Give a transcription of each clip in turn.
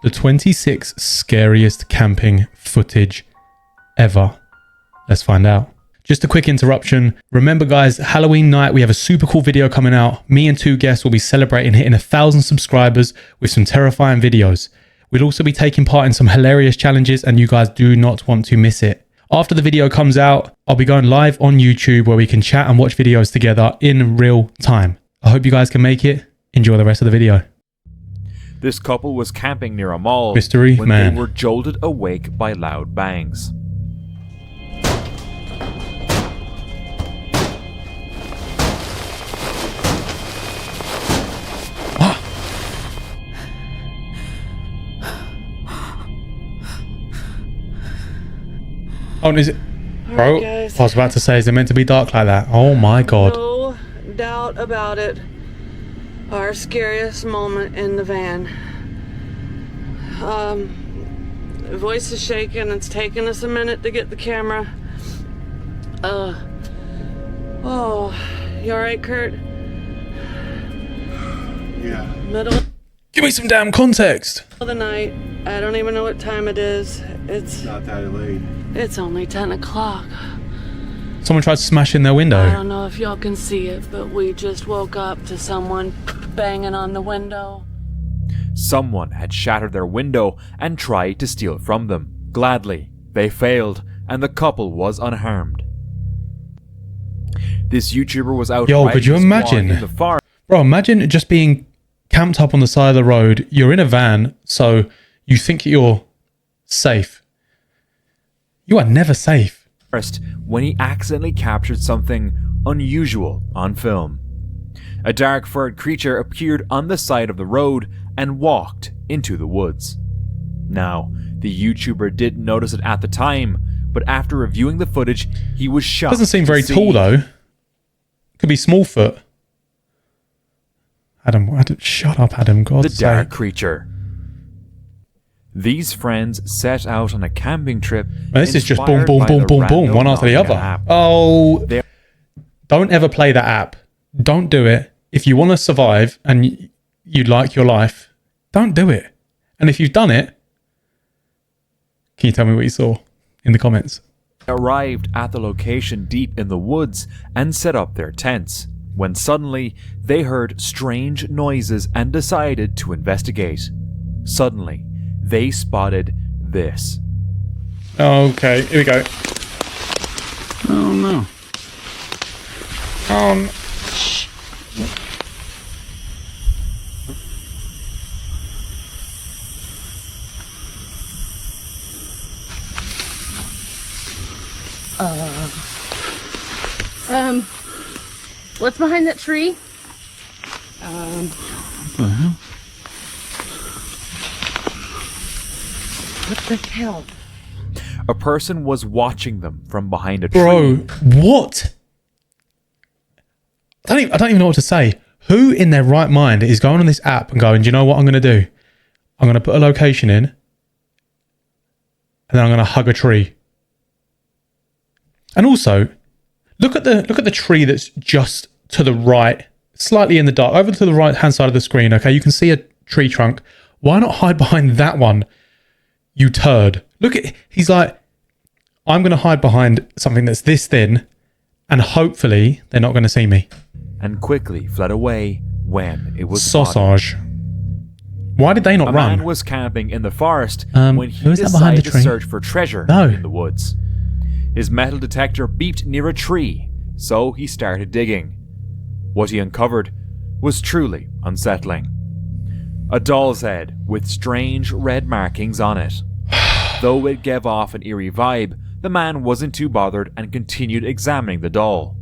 the 26 scariest camping footage ever? Let's find out. Just a quick interruption. Remember guys, Halloween night, we have a super cool video coming out. Me and 2 guests will be celebrating hitting 1,000 subscribers with some terrifying videos. We'll also be taking part in some hilarious challenges and you guys do not want to miss it. After the video comes out, I'll be going live on YouTube where we can chat and watch videos together in real time. I hope you guys can make it. Enjoy the rest of the video. This couple was camping near a mall Mystery when man. they were jolted awake by loud bangs. Oh, is it? Bro, guys. I was about to say, is it meant to be dark like that? Oh my god. No doubt about it. Our scariest moment in the van. The voice is shaking. It's taken us a minute to get the camera. Oh, you alright, Kurt? Yeah. Middle Give me some damn context. of the night. I don't even know what time it is. It's Not that late. only 10 o'clock. Someone tried to smash in their I window. don't know if y'all can see it, but we just woke up to someone banging on the window. Someone had shattered their window and tried to steal from them. Gladly, they failed, and the couple was unharmed. This YouTuber was out. Yo, could you riding a squad imagine? in the forest. Bro, imagine just being camped up on the side of the road. You're in a van, so you think you're safe. You are never safe. When he accidentally captured something unusual on film. A dark furred creature appeared on the side of the road and walked into the woods. Now, the YouTuber didn't notice it at the time, but after reviewing the footage, he was shocked. Doesn't seem to very see tall though. Could be Smallfoot. Adam, shut up, Adam. the God's dark sake. creature. These friends set out on a camping trip. Man, this is just boom, inspired boom, by boom, the boom, boom, random one after the Nokia other. app. Oh, They- don't ever play that app. Don't do it. If you want to survive and you like your life, don't do it. And if you've done it, can you tell me what you saw in the comments? Arrived at the location deep in the woods and set up their tents, when suddenly they heard strange noises and decided to investigate. Suddenly, they spotted this. Okay, here we go. Oh no. What's behind that tree? What the hell? What the hell? A person was watching them from behind a tree. Bro, what? I don't even know what to say. Who in their right mind is going on this app and going, do you know what I'm going to do? I'm going to put a location in and then I'm going to hug a tree. And also, look at the tree that's just to the right, slightly in the dark, over to the right hand side of the screen. Okay, you can see a tree trunk. Why not hide behind that one, you turd? Look at, he's like, I'm going to hide behind something that's this thin and hopefully they're not going to see me. And quickly fled away when it was spotted. Sausage. Why did they not A run? man was camping in the forest who when he is that behind the decided to tree? search for treasure No. in the woods. His metal detector beeped near a tree, so he started digging. What he uncovered was truly unsettling. A doll's head with strange red markings on it. Though it gave off an eerie vibe, the man wasn't too bothered and continued examining the doll.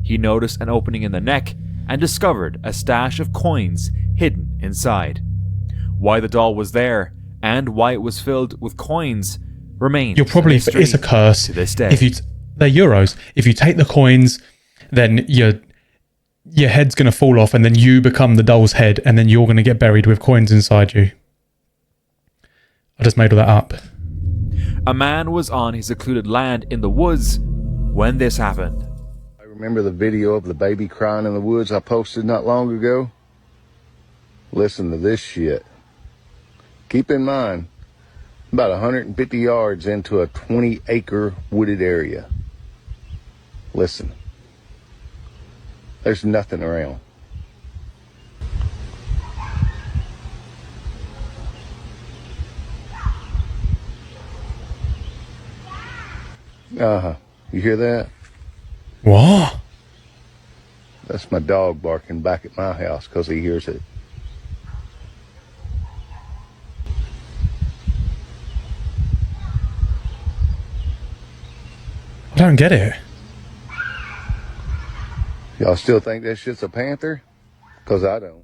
He noticed an opening in the neck and discovered a stash of coins hidden inside. Why the doll was there and why it was filled with coins remains You're probably, a mystery it's a curse. to this day. If you, they're euros. If you take the coins, then your head's going to fall off and then you become the doll's head and then you're going to get buried with coins inside you. I just made all that up. A man was on his secluded land in the woods when this happened. I remember the video of the baby crying in the woods I posted not long ago. Listen to this shit. Keep in mind, about 150 yards into a 20-acre wooded area. Listen, there's nothing around. Uh-huh. You hear that? What? That's my dog barking back at my house because he hears it. I don't get it. Y'all still think that shit's a panther? Because I don't.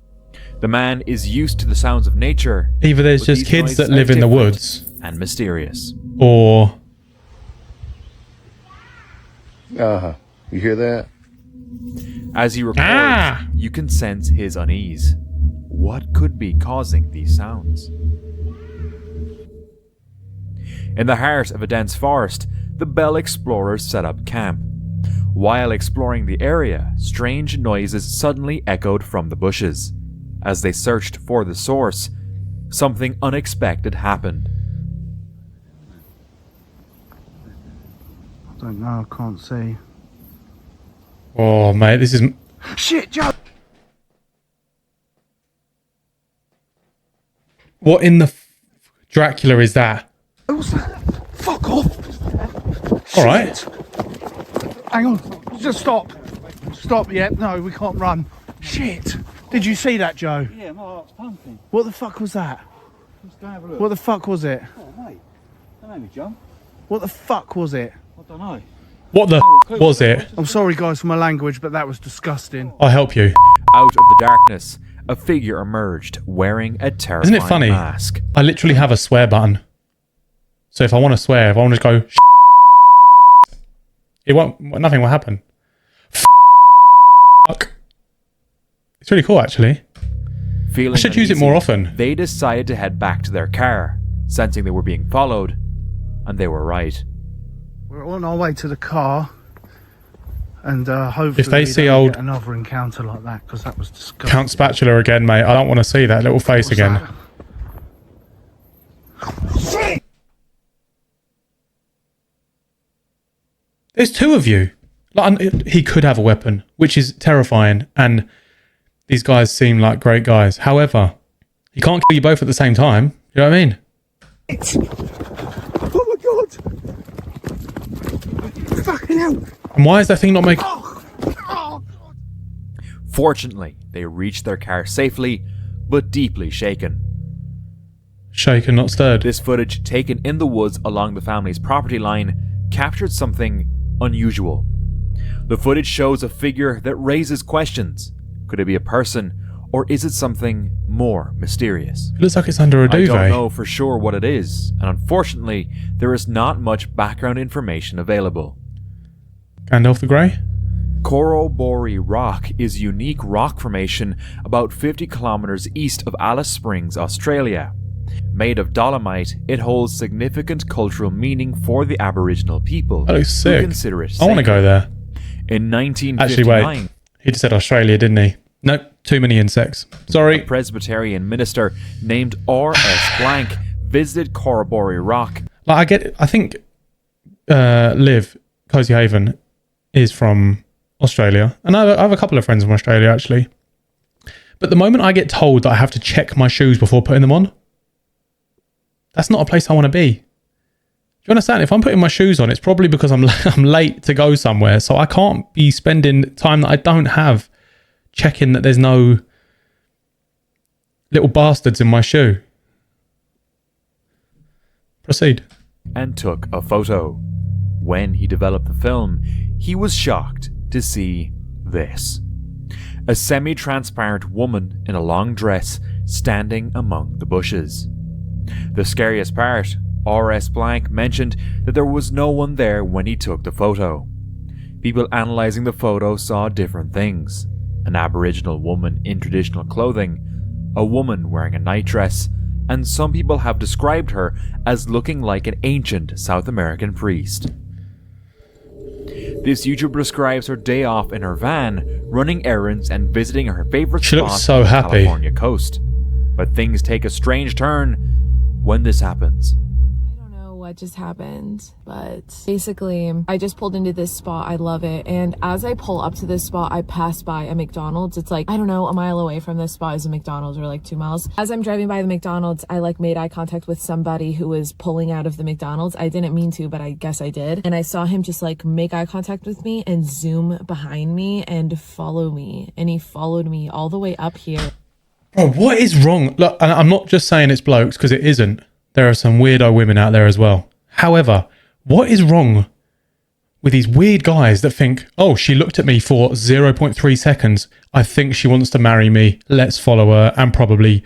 The man is used to the sounds of nature. Either there's but just these kids noises that are live in the different woods, and mysterious. or Uh-huh. You hear that? As he records, you can sense his unease. What could be causing these sounds? In the heart of a dense forest, the Bell explorers set up camp. While exploring the area, strange noises suddenly echoed from the bushes. As they searched for the source, something unexpected happened. I don't know, I can't see. oh mate, this is Shit, Joe! what in the Dracula is that? What's that? Fuck off! All right. Hang on, just stop. Stop, yeah, no, we can't run. Shit! Did you see that, Joe? Yeah, my heart's pumping. What the fuck was that? Let's go have a look. What the fuck was it? Oh, mate. Don't make me jump. What the fuck was it? I don't know. What the was it? I'm sorry, guys, for my language, but that was disgusting. I'll help you. Out of the darkness, a figure emerged wearing a terrifying Isn't it funny? mask. I literally have a swear button. So if I want to swear, if I want to go, it won't. Nothing will happen. Fuck. It's really cool, actually. Feeling I should use it more uneasy, often. They decided to head back to their car, sensing they were being followed, and they were right. We're on our way to the car, and hopefully If they we see don't old get another encounter like that, because that was disgusting. Count Spatula again, mate. I don't want to see that little face What's again. that? There's two of you. Like, he could have a weapon, which is terrifying, and these guys seem like great guys. However, he can't kill you both at the same time. You know what I mean? Oh my god! Fucking hell! And why is that thing not making... Fortunately, they reached their car safely, but deeply shaken. Shaken, not stirred. This footage, taken in the woods along the family's property line, captured something unusual. The footage shows a figure that raises questions. Could it be a person, or is it something more mysterious? It looks like it's under a I duvet. don't know for sure what it is, and unfortunately, there is not much background information available. Gandalf the Grey? Corroboree Rock is a unique rock formation about 50 kilometers east of Alice Springs, Australia. Made of dolomite, it holds significant cultural meaning for the Aboriginal people That looks sick. who consider it I want to go sacred. there. In Actually, 1959, wait. He just said Australia, didn't he? Nope. Too many insects. a Sorry. Presbyterian minister named R.S. Blank visited Corroboree Rock. Like, I think Liv, Cozy Haven, is from Australia. And I have a couple of friends from Australia, actually. But the moment I get told that I have to check my shoes before putting them on, that's not a place I want to be. Do you understand? If I'm putting my shoes on, it's probably because I'm late to go somewhere. So I can't be spending time that I don't have checking that there's no little bastards in my shoe. Proceed. And took a photo. When he developed the film, he was shocked to see this. A semi-transparent woman in a long dress standing among the bushes. The scariest part, R.S. Blank mentioned that there was no one there when he took the photo. People analysing the photo saw different things. An Aboriginal woman in traditional clothing, a woman wearing a nightdress, and some people have described her as looking like an ancient South American priest. This YouTuber describes her day off in her van, running errands and visiting her favourite She spot looks so on the happy. California coast. But things take a strange turn when this happens. I don't know what just happened, but basically I just pulled into this spot. I love it. And as I pull up to this spot, I pass by a McDonald's. It's like, I don't know, a mile away from this spot is a McDonald's, or like 2 miles. As I'm driving by the McDonald's, I like made eye contact with somebody who was pulling out of the McDonald's. I didn't mean to, but I guess I did. And I saw him just like make eye contact with me and zoom behind me and follow me. And he followed me all the way up here. Bro, what is wrong? Look, and I'm not just saying it's blokes, because it isn't. There are some weirdo women out there as well. However, what is wrong with these weird guys that think, oh, she looked at me for 0.3 seconds. I think she wants to marry me. Let's follow her and probably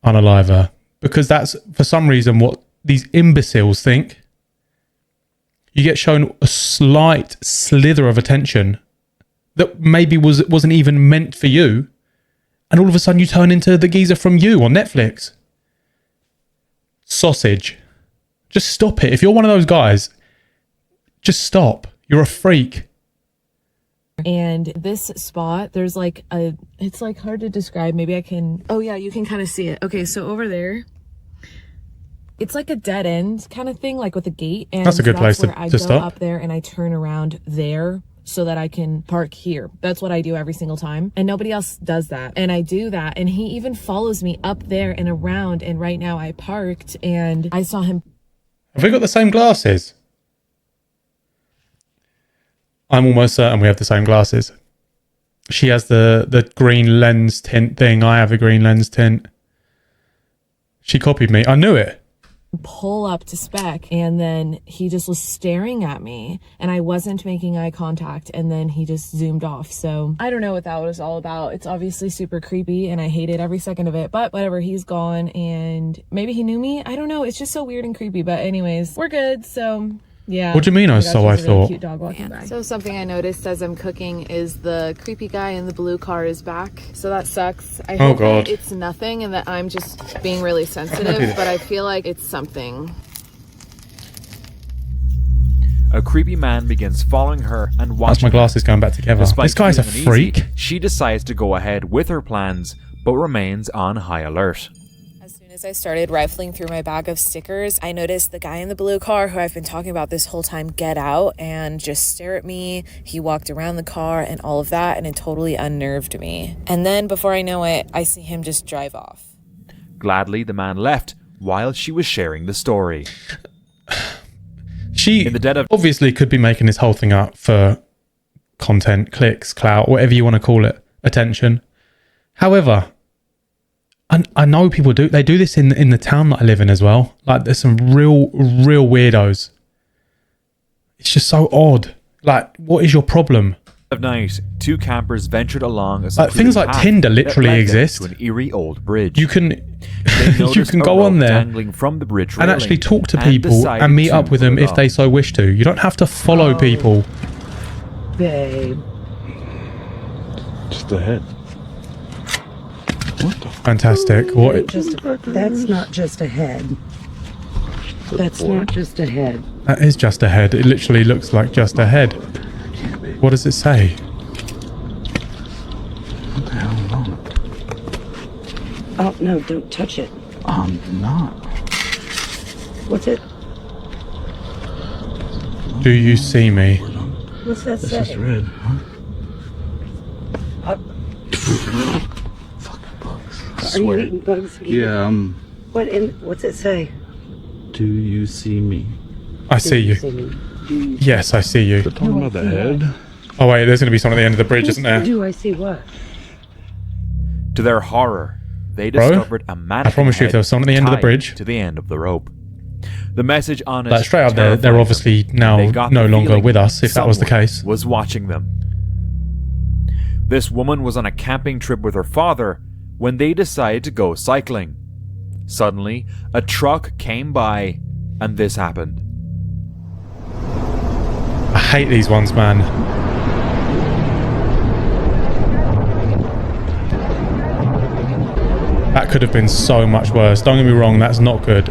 unalive her. Because that's, for some reason, what these imbeciles think. You get shown a slight slither of attention that maybe wasn't even meant for you. And all of a sudden you turn into the geezer from You on Netflix. Sausage. Just stop it. If you're one of those guys, just stop. You're a freak. And this spot, there's like it's like hard to describe. Maybe I can, oh yeah, you can kind of see it. Okay, so over there, it's like a dead end kind of thing, like with a gate. And that's a good place where I to go stop. Up there and I turn around there so that I can park here. That's what I do every single time. And nobody else does that. And I do that. And he even follows me up there and around. And right now I parked and I saw him. Have we got the same glasses? I'm almost certain we have the same glasses. She has the green lens tint thing. I have a green lens tint. She copied me. I knew it. Pull up to spec, and then he just was staring at me and I wasn't making eye contact, and then he just zoomed off. So I don't know what that was all about. It's obviously super creepy and I hated every second of it, but whatever, he's gone. And maybe he knew me, I don't know. It's just so weird and creepy, but anyways, we're good. So yeah. What do you mean? I thought. Cute dog walking by. So something I noticed as I'm cooking is the creepy guy in the blue car is back. So that sucks. I hope God. that it's nothing and that I'm just being really sensitive, but I feel like it's something. A creepy man begins following her and watching. That's my glasses going back together. Despite This guy's a feeling freak. uneasy, she decides to go ahead with her plans, but remains on high alert. As I started rifling through my bag of stickers, I noticed the guy in the blue car who I've been talking about this whole time get out and just stare at me. He walked around the car and all of that, and it totally unnerved me. And then before I know it, I see him just drive off. Gladly, the man left while she was sharing the story. She In the dead of obviously could be making this whole thing up for content, clicks, clout, whatever you want to call it, attention. However, I know people do. They do this in the town that I live in as well. Like, there's some real weirdos. It's just so odd. Like, what is your problem? of night, two campers ventured along a things like Tinder literally exist. to an eerie old bridge. You can You can go on there dangling from the bridge and actually railing talk to and people decided and meet to up with pull them it if off. they so wish to. You don't have to follow people. Babe. Just ahead. What the Fantastic. What? That's not just a head. That's not just a head. That is just a head. It literally looks like just a head. What does it say? What the hell wrong? Oh, no, don't touch it. I'm not. What's it? Do you see me? What's that This say? is red, huh? Fucking bugs. I Are you swear. eating bugs again? Yeah, What's it say? do you see me? I see you. me? Yes, I see you. They're talking about the head. Oh wait, there's going to be someone at the end of the bridge, isn't there? Do I see what? To their horror, they Bro, discovered a mannequin I promise you, if there was someone at the end of the tied bridge, to the end of the rope. The message on it, like straight up, they're terrified obviously them. now They got no the longer feeling with us. If that was the someone case, was watching them. This woman was on a camping trip with her father when they decided to go cycling. Suddenly, a truck came by, and this happened. I hate these ones, man. That could have been so much worse. Don't get me wrong, that's not good.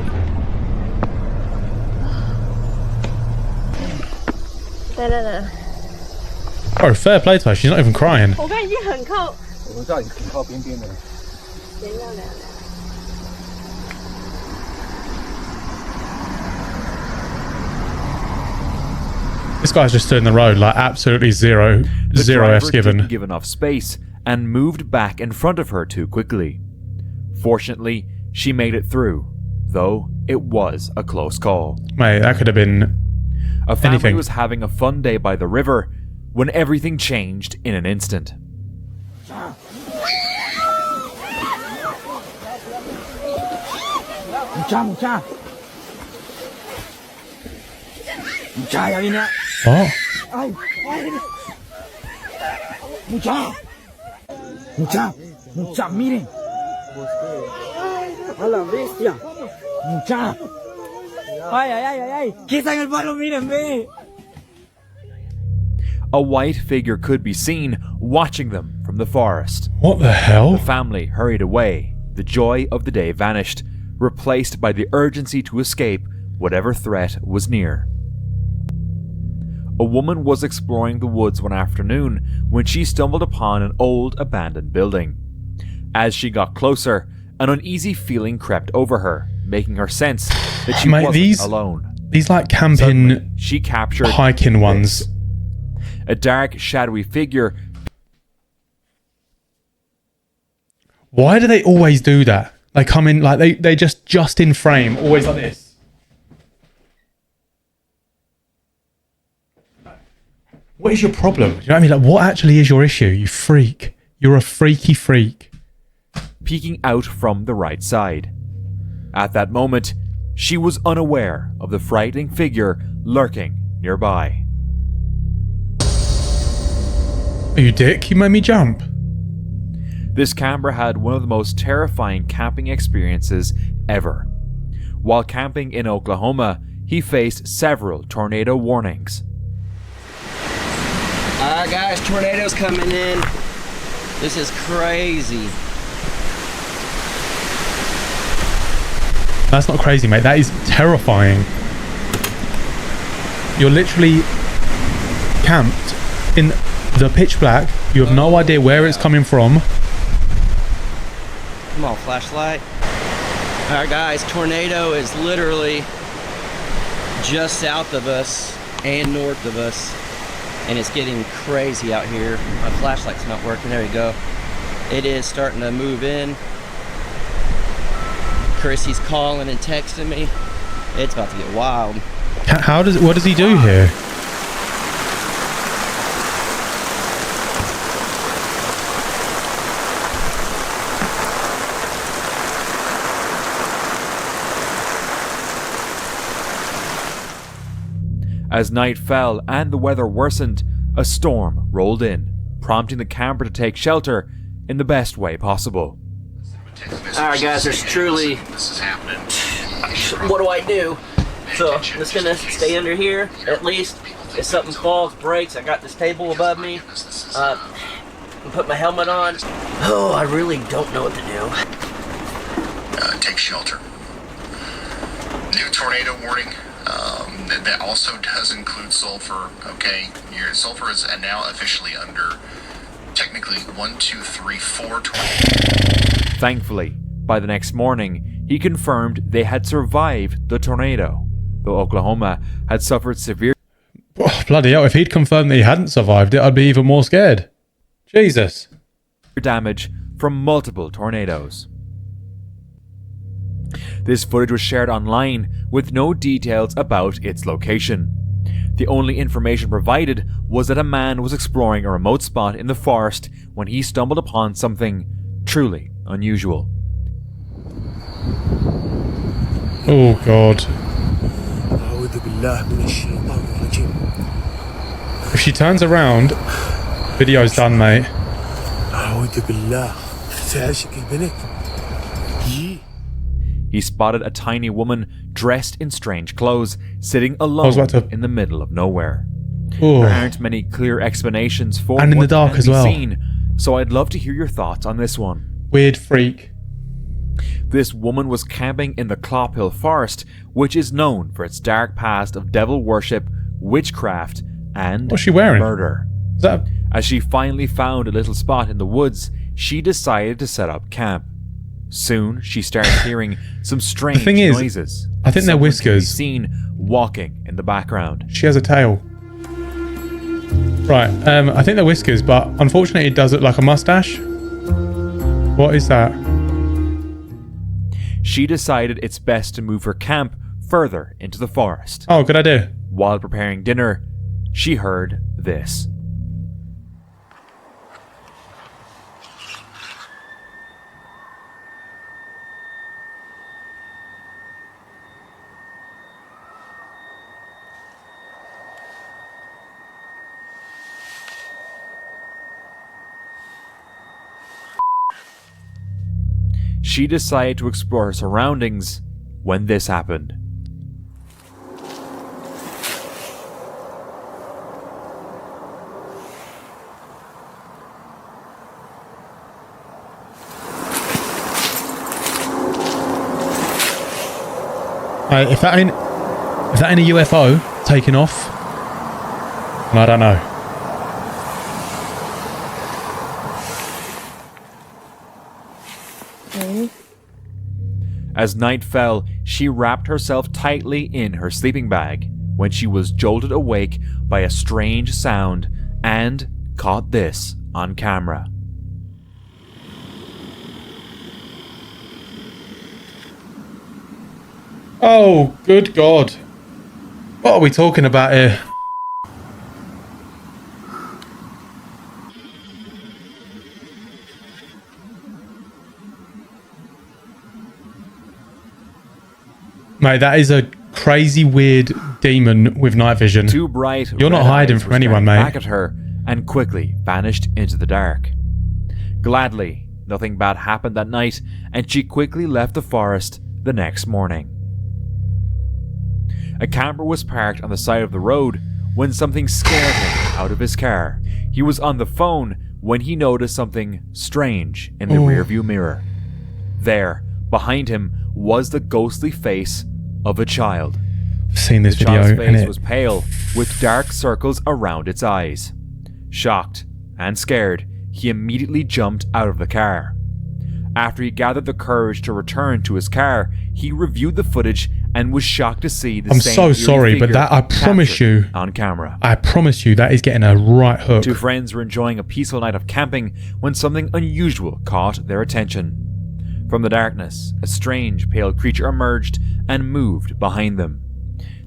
Oh, fair play to her. She's not even crying. 我看已经很靠。我知道你挺靠边边的了。等一下， This guy's just stood in the road, like absolutely zero F's given. Didn't give enough space and moved back in front of her too quickly. Fortunately, she made it through, though it was a close call. Mate, that could have been A family anything. was having a fun day by the river when everything changed in an instant. What? Miren. A la bestia. Mucha. Ay. ¿Qué está en el palo? Miren, ve. A white figure could be seen watching them from the forest. What the hell? The family hurried away. The joy of the day vanished, replaced by the urgency to escape whatever threat was near. A woman was exploring the woods one afternoon when she stumbled upon an old abandoned building. As she got closer, an uneasy feeling crept over her, making her sense that she wasn't alone. These like camping, Suddenly, she captured hiking ones. a dark, shadowy figure. Why do they always do that? They come in like they just in frame, always like this. What is your problem? Do you know what I mean? Like, what actually is your issue? You freak. You're a freaky freak. Peeking out from the right side. At that moment, she was unaware of the frightening figure lurking nearby. Are you dick? You made me jump. This camper had one of the most terrifying camping experiences ever. While camping in Oklahoma, he faced several tornado warnings. Alright guys, tornadoes coming in. This is crazy. That's not crazy, mate. That is terrifying. You're literally camped in the pitch black. You have no idea where it's coming from. Come on, flashlight. Alright guys, tornado is literally just south of us and north of us. And it's getting crazy out here. My flashlight's not working. There you go. It is starting to move in. Chrissy's calling and texting me. It's about to get wild. What does he do here? As night fell and the weather worsened, a storm rolled in, prompting the camper to take shelter in the best way possible. Alright guys, there's truly... What do I do? So, I'm just gonna stay under here, at least. If something falls, breaks, I got this table above me. Put my helmet on. Oh, I really don't know what to do. Take shelter. New tornado warning. That also does include sulfur, okay? Your sulfur is now officially under, technically, 1, 2, 3, 4 tornadoes. Thankfully, by the next morning, he confirmed they had survived the tornado, though Oklahoma had suffered severe Bloody hell, if he'd confirmed that he hadn't survived it, I'd be even more scared. Jesus. damage from multiple tornadoes. This footage was shared online with no details about its location. The only information provided was that a man was exploring a remote spot in the forest when he stumbled upon something truly unusual. Oh God. If she turns around, video's done, mate. He spotted a tiny woman dressed in strange clothes, sitting alone in the middle of nowhere. Ooh. There aren't many clear explanations for And in what the dark can as be well. seen, so I'd love to hear your thoughts on this one. Weird freak. This woman was camping in the Clophill Forest, which is known for its dark past of devil worship, witchcraft, and What's she wearing? murder. Is that As she finally found a little spot in the woods, she decided to set up camp. Soon, she started hearing some strange thing is, noises. I think they're Someone could be whiskers. seen walking in the background. She has a tail. Right, I think they're whiskers, but unfortunately it does look like a mustache. What is that? She decided it's best to move her camp further into the forest. Oh, good idea. While preparing dinner, she heard this. She decided to explore her surroundings when this happened. If that ain't a UFO taking off, I don't know. As night fell, she wrapped herself tightly in her sleeping bag when she was jolted awake by a strange sound and caught this on camera. Oh, good God. What are we talking about here? Mate, that is a crazy, weird demon with night vision. Two bright You're not red hiding eyes from were anyone, staring mate. back at her and quickly vanished into the dark. Gladly, nothing bad happened that night, and she quickly left the forest the next morning. A camper was parked on the side of the road when something scared him out of his car. He was on the phone when he noticed something strange in the rearview mirror. There, behind him, was the ghostly face of a child. I've seen this The video, child's and face it... was pale, with dark circles around its eyes. Shocked and scared, he immediately jumped out of the car. After he gathered the courage to return to his car, he reviewed the footage and was shocked to see the I'm same so eerie sorry, but figure that, I promise captured you, on camera. I promise you, that is getting a right hook. Two friends were enjoying a peaceful night of camping when something unusual caught their attention. From the darkness, a strange, pale creature emerged and moved behind them.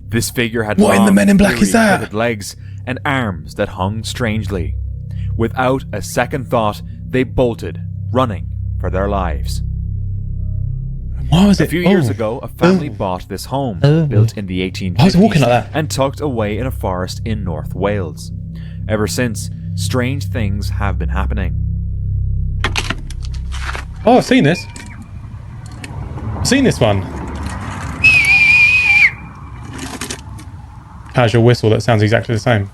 This figure had What in the long, Men in Black is eerie, that? crooked legs and arms that hung strangely. Without a second thought, they bolted, running for their lives. Why was it? A few years ago, a family bought this home, built in the 1850s, I was walking like that. and tucked away in a forest in North Wales. Ever since, strange things have been happening. Oh, I've seen this. I've seen this one. Casual whistle that sounds exactly the same.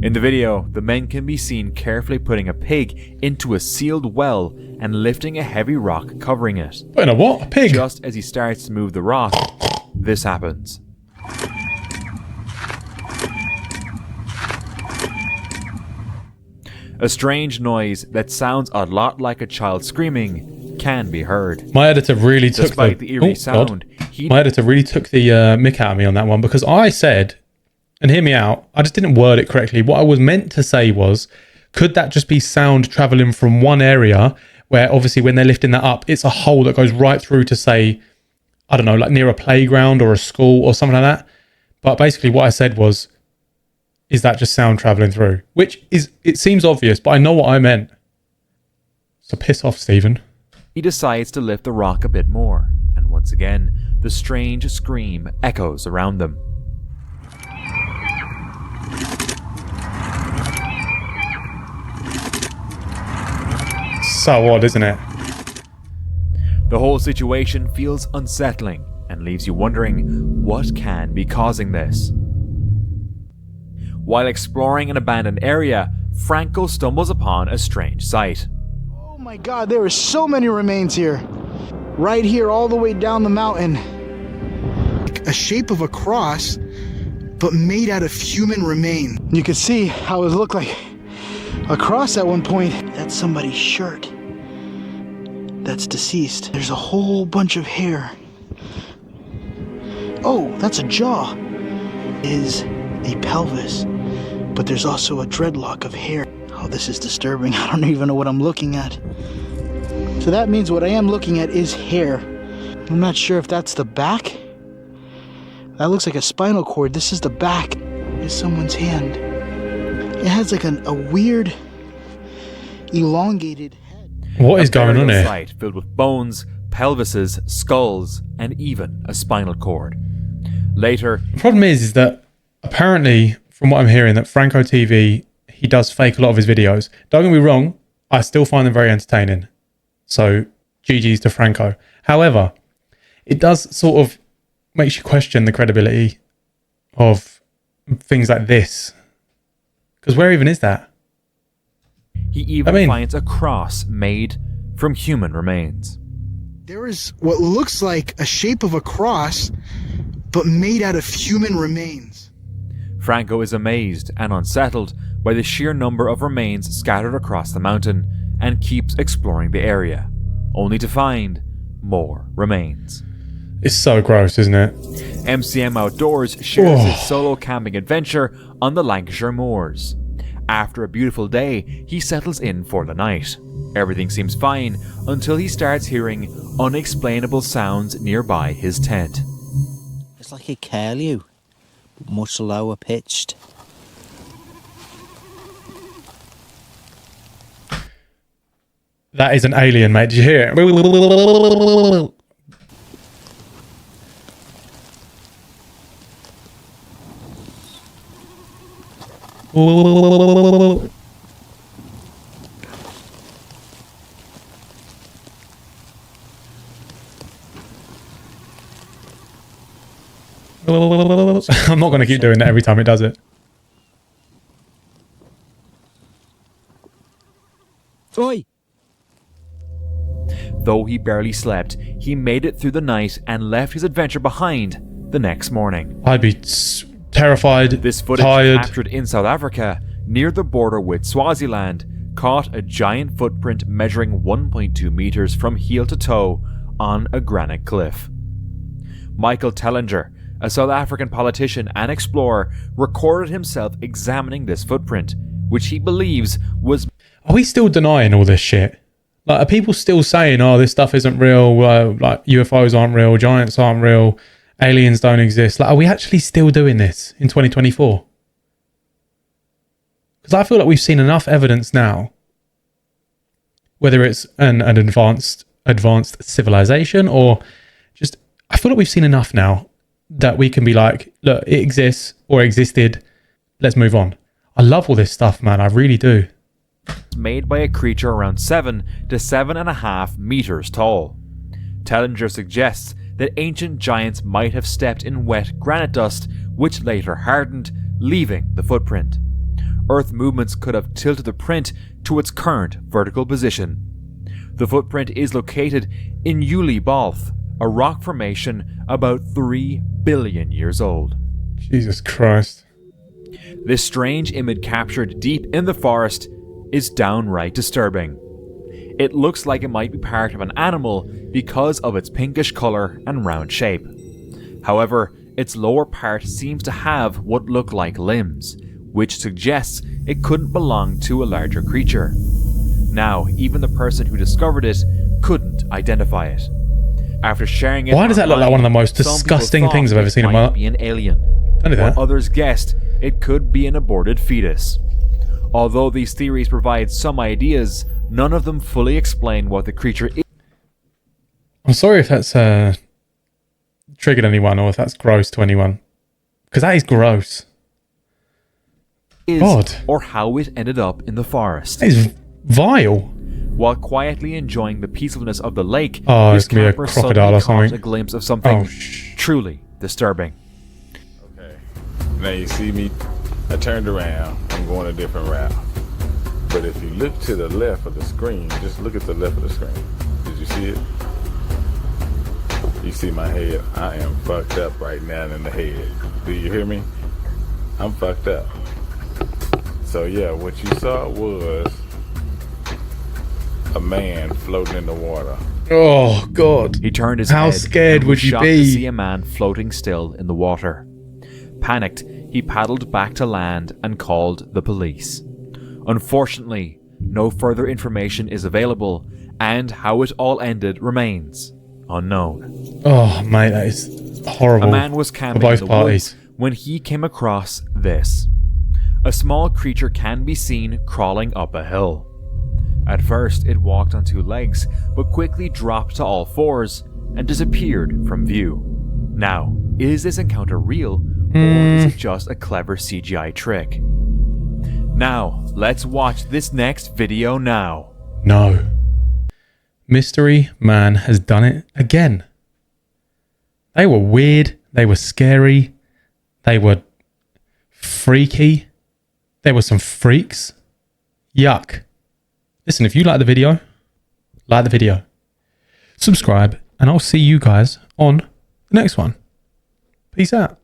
In the video, the men can be seen carefully putting a pig into a sealed well and lifting a heavy rock covering it. Putting a what? A pig? Just as he starts to move the rock, this happens. A strange noise that sounds a lot like a child screaming can be heard. My editor really took Despite the eerie sound, My editor really took the mick out of me on that one, because I said, and hear me out, I just didn't word it correctly. What I was meant to say was, could that just be sound traveling from one area where obviously when they're lifting that up, it's a hole that goes right through to, say, I don't know, like near a playground or a school or something like that. But basically what I said was, is that just sound traveling through? Which is, it seems obvious, but I know what I meant. So piss off, Stephen. He decides to lift the rock a bit more, and once again, the strange scream echoes around them. So odd, isn't it? The whole situation feels unsettling and leaves you wondering what can be causing this. While exploring an abandoned area, Franco stumbles upon a strange sight. Oh my God, there are so many remains here. Right here, all the way down the mountain. A shape of a cross, but made out of human remain. You can see how it looked like a cross at one point. That's somebody's shirt. That's deceased. There's a whole bunch of hair. Oh, that's a jaw. Is a pelvis. but there's also a dreadlock of hair. Oh, this is disturbing. I don't even know what I'm looking at. So that means what I am looking at is hair. I'm not sure if that's the back. That looks like a spinal cord. This is the back. It's someone's hand. It has like a weird, elongated head. What is going on here? Site filled with bones, pelvises, skulls, and even a spinal cord. Later, the problem is that apparently, from what I'm hearing, that Franco TV, he does fake a lot of his videos. Don't get me wrong, I still find them very entertaining. So, GG's to Franco. However, it does sort of makes you question the credibility of things like this. Because where even is that? He even finds a cross made from human remains. There is what looks like a shape of a cross, but made out of human remains. Franco is amazed and unsettled by the sheer number of remains scattered across the mountain and keeps exploring the area, only to find more remains. It's so gross, isn't it? MCM Outdoors shares his solo camping adventure on the Lancashire moors. After a beautiful day, he settles in for the night. Everything seems fine until he starts hearing unexplainable sounds nearby his tent. It's like a curlew, but much lower pitched. That is an alien, mate. Did you hear it? I'm not going to keep doing that every time it does it. Oi! Though he barely slept, he made it through the night and left his adventure behind the next morning. I'd be terrified, this footage tired. captured in South Africa, near the border with Swaziland, caught a giant footprint measuring 1.2 meters from heel to toe on a granite cliff. Michael Tellinger, a South African politician and explorer, recorded himself examining this footprint, which he believes was... Are we still denying all this shit? Like, are people still saying, oh, this stuff isn't real, like UFOs aren't real, giants aren't real, aliens don't exist? Like, are we actually still doing this in 2024? Because I feel like we've seen enough evidence now, whether it's an advanced civilization or just, I feel like we've seen enough now that we can be like, look, it exists or existed, let's move on. I love all this stuff, man, I really do. Made by a creature around 7 to 7.5 meters tall. Tellinger suggests that ancient giants might have stepped in wet granite dust, which later hardened, leaving the footprint. Earth movements could have tilted the print to its current vertical position. The footprint is located in Uli Balth, a rock formation about 3 billion years old. Jesus Christ. This strange image captured deep in the forest is downright disturbing. It looks like it might be part of an animal because of its pinkish colour and round shape. However, its lower part seems to have what look like limbs, which suggests it couldn't belong to a larger creature. Now, even the person who discovered it couldn't identify it. After sharing it, why does that look like one of the most disgusting things I've ever seen in my life? It might be an alien. Don't do that. While others guessed it could be an aborted fetus. Although these theories provide some ideas, none of them fully explain what the creature is. I'm sorry if that's triggered anyone or if that's gross to anyone. Because that is gross. God. Or how it ended up in the forest. That is vile. While quietly enjoying the peacefulness of the lake, it's this gonna be a camper crocodile or suddenly something. caught a glimpse of something truly disturbing. Okay, now you see me, I turned around, I'm going a different route. But if you look to the left of the screen, just look at the left of the screen. Did you see it? You see my head? I am fucked up right now in the head. Do you hear me? I'm fucked up. So yeah, what you saw was a man floating in the water. Oh God! He turned his How head. scared and would was you shocked be? to see a man floating still in the water. Panicked, he paddled back to land and called the police. Unfortunately, no further information is available, and how it all ended remains unknown. Oh, mate, that is horrible. A man was camping in the woods when he came across this. A small creature can be seen crawling up a hill. At first, it walked on two legs, but quickly dropped to all fours and disappeared from view. Now, is this encounter real, or is it just a clever CGI trick? Now, let's watch this next video now. No. Mystery Man has done it again. They were weird, they were scary, they were freaky, there were some freaks. Yuck. Listen, if you like the video, subscribe, and I'll see you guys on the next one. Peace out.